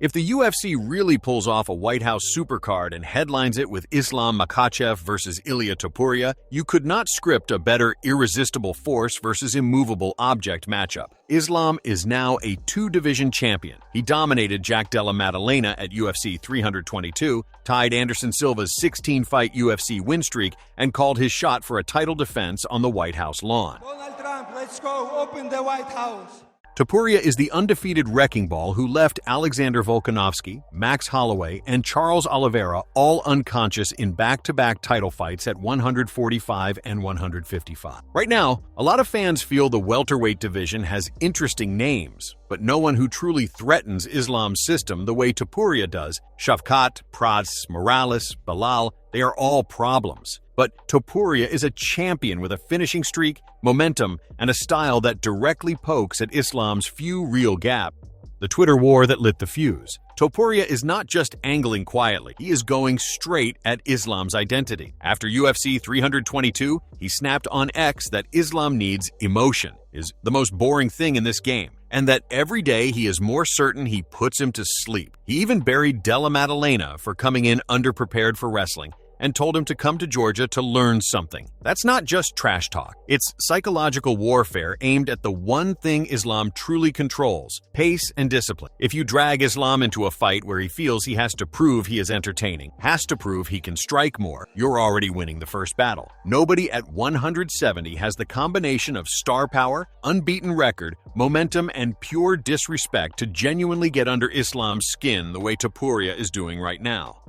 If the UFC really pulls off a White House supercard and headlines it with Islam Makhachev versus Ilia Topuria, you could not script a better irresistible force versus immovable object matchup. Islam is now a two-division champion. He dominated Jack Della Maddalena at UFC 322, tied Anderson Silva's 16-fight UFC win streak, and called his shot for a title defense on the White House lawn. Donald Trump, let's go open the White House. Topuria is the undefeated wrecking ball who left Alexander Volkanovski, Max Holloway, and Charles Oliveira all unconscious in back-to-back title fights at 145 and 155. Right now, a lot of fans feel the welterweight division has interesting names, but no one who truly threatens Islam's system the way Topuria does. Shavkat, Prats, Morales, Bilal, they are all problems. But Topuria is a champion with a finishing streak, momentum, and a style that directly pokes at Islam's few real gaps. The Twitter war that lit the fuse. Topuria is not just angling quietly, he is going straight at Islam's identity. After UFC 322, he snapped on X that Islam needs emotion, is the most boring thing in this game, and that every day he is more certain he puts him to sleep. He even buried Della Maddalena for coming in underprepared for wrestling, and told him to come to Georgia to learn something. That's not just trash talk. It's psychological warfare aimed at the one thing Islam truly controls: pace and discipline. If you drag Islam into a fight where he feels he has to prove he is entertaining, has to prove he can strike more, you're already winning the first battle. Nobody at 170 has the combination of star power, unbeaten record, momentum, and pure disrespect to genuinely get under Islam's skin the way Topuria is doing right now.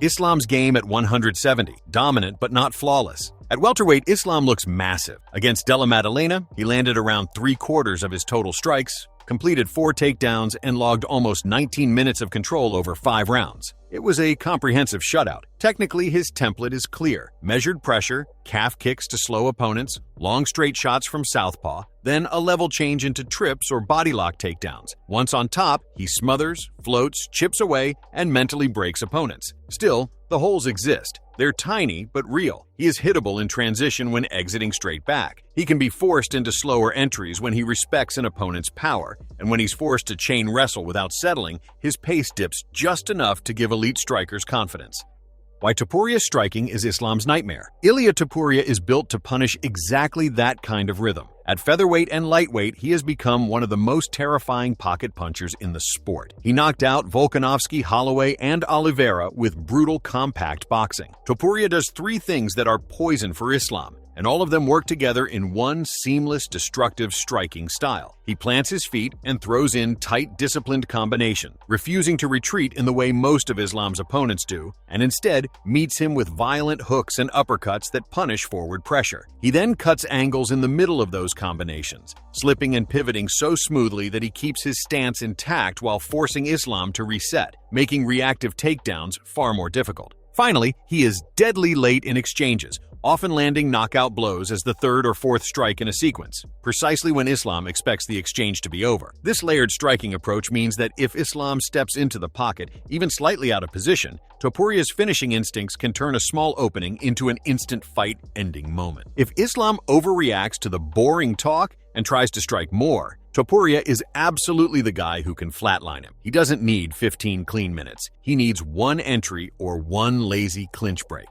Islam's game at 170, dominant but not flawless. At welterweight, Islam looks massive. Against Della Maddalena, he landed around 3/4 of his total strikes, completed 4 takedowns, and logged almost 19 minutes of control over 5 rounds. It was a comprehensive shutout. Technically, his template is clear: measured pressure, calf kicks to slow opponents, long straight shots from southpaw, then a level change into trips or body lock takedowns. Once on top, he smothers, floats, chips away, and mentally breaks opponents. Still, the holes exist. They're tiny but real. He is hittable in transition when exiting straight back. He can be forced into slower entries when he respects an opponent's power, and when he's forced to chain wrestle without settling, his pace dips just enough to give elite strikers confidence. Why Topuria's striking is Islam's nightmare. Ilia Topuria is built to punish exactly that kind of rhythm. At featherweight and lightweight, he has become one of the most terrifying pocket punchers in the sport. He knocked out Volkanovski, Holloway, and Oliveira with brutal, compact boxing. Topuria does 3 things that are poison for Islam, and all of them work together in one seamless, destructive striking style. He plants his feet and throws in tight, disciplined combination, refusing to retreat in the way most of Islam's opponents do, and instead meets him with violent hooks and uppercuts that punish forward pressure. He then cuts angles in the middle of those combinations, slipping and pivoting so smoothly that he keeps his stance intact while forcing Islam to reset, making reactive takedowns far more difficult. Finally, he is deadly late in exchanges, often landing knockout blows as the 3rd or 4th strike in a sequence, precisely when Islam expects the exchange to be over. This layered striking approach means that if Islam steps into the pocket, even slightly out of position, Topuria's finishing instincts can turn a small opening into an instant fight-ending moment. If Islam overreacts to the boring talk and tries to strike more, Topuria is absolutely the guy who can flatline him. He doesn't need 15 clean minutes. He needs 1 entry or 1 lazy clinch break.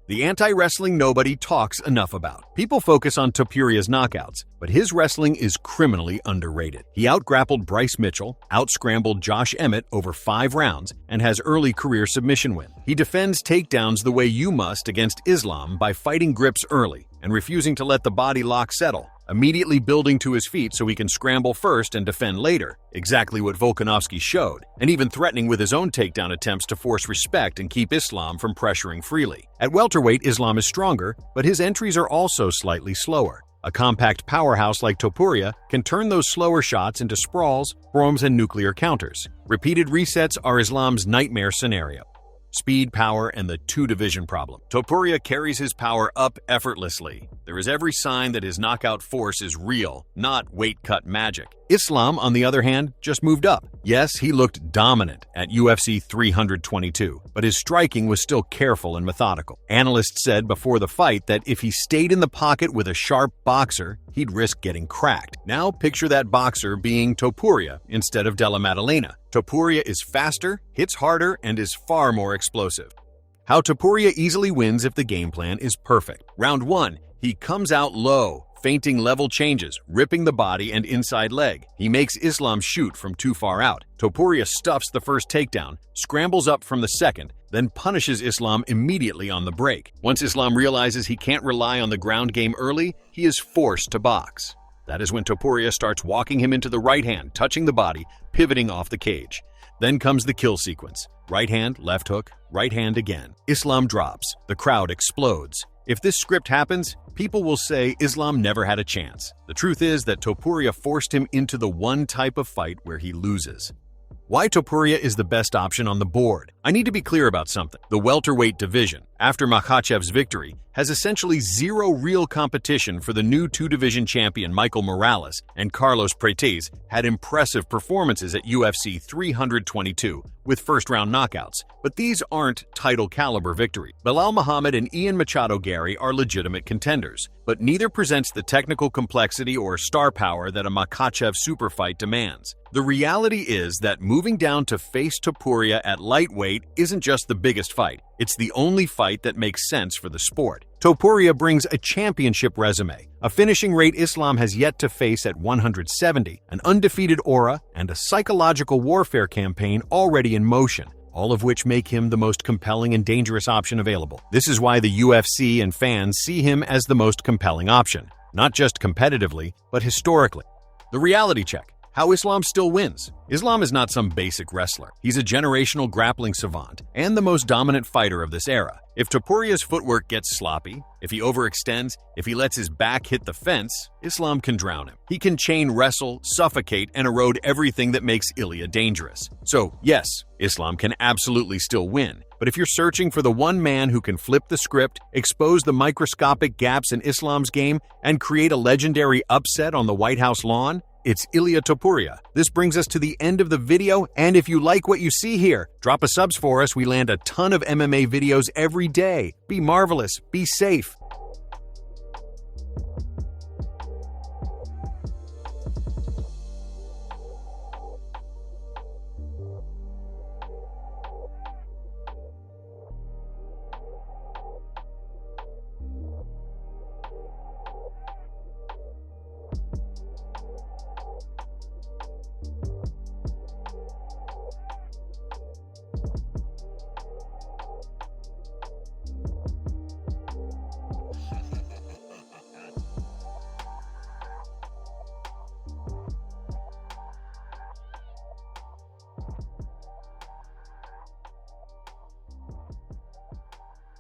The anti-wrestling nobody talks enough about. People focus on Topuria's knockouts, but his wrestling is criminally underrated. He outgrappled Bryce Mitchell, outscrambled Josh Emmett over 5 rounds, and has early career submission win. He defends takedowns the way you must against Islam by fighting grips early and refusing to let the body lock settle, immediately building to his feet so he can scramble first and defend later, exactly what Volkanovski showed, and even threatening with his own takedown attempts to force respect and keep Islam from pressuring freely. At welterweight, Islam is stronger, but his entries are also slightly slower. A compact powerhouse like Topuria can turn those slower shots into sprawls, broms, and nuclear counters. Repeated resets are Islam's nightmare scenario. Speed, power, and the two-division problem. Topuria carries his power up effortlessly. There is every sign that his knockout force is real, not weight-cut magic. Islam, on the other hand, just moved up. Yes, he looked dominant at UFC 322, but his striking was still careful and methodical. Analysts said before the fight that if he stayed in the pocket with a sharp boxer, he'd risk getting cracked. Now picture that boxer being Topuria instead of Della Maddalena. Topuria is faster, hits harder, and is far more explosive. How Topuria easily wins if the game plan is perfect. Round 1. He comes out low, feinting level changes, ripping the body and inside leg. He makes Islam shoot from too far out. Topuria stuffs the first takedown, scrambles up from the second, then punishes Islam immediately on the break. Once Islam realizes he can't rely on the ground game early, he is forced to box. That is when Topuria starts walking him into the right hand, touching the body, pivoting off the cage. Then comes the kill sequence. Right hand, left hook, right hand again. Islam drops. The crowd explodes. If this script happens, people will say Islam never had a chance. The truth is that Topuria forced him into the one type of fight where he loses. Why Topuria is the best option on the board? I need to be clear about something. The welterweight division, after Makhachev's victory, has essentially zero real competition for the new two-division champion Michael Morales, and Carlos Prates had impressive performances at UFC 322 with first-round knockouts. But these aren't title-caliber victories. Belal Muhammad and Ian Machado Gary are legitimate contenders, but neither presents the technical complexity or star power that a Makhachev superfight demands. The reality is that moving down to face Topuria at lightweight isn't just the biggest fight, it's the only fight that makes sense for the sport. Topuria brings a championship resume, a finishing rate Islam has yet to face at 170, an undefeated aura, and a psychological warfare campaign already in motion, all of which make him the most compelling and dangerous option available. This is why the UFC and fans see him as the most compelling option, not just competitively, but historically. The reality check. How Islam still wins. Islam is not some basic wrestler. He's a generational grappling savant and the most dominant fighter of this era. If Topuria's footwork gets sloppy, if he overextends, if he lets his back hit the fence, Islam can drown him. He can chain wrestle, suffocate, and erode everything that makes Ilia dangerous. So, yes, Islam can absolutely still win. But if you're searching for the one man who can flip the script, expose the microscopic gaps in Islam's game, and create a legendary upset on the White House lawn, it's Ilia Topuria. This brings us to the end of the video, and if you like what you see here, drop a subs for us. We land a ton of MMA videos every day. Be marvelous, be safe,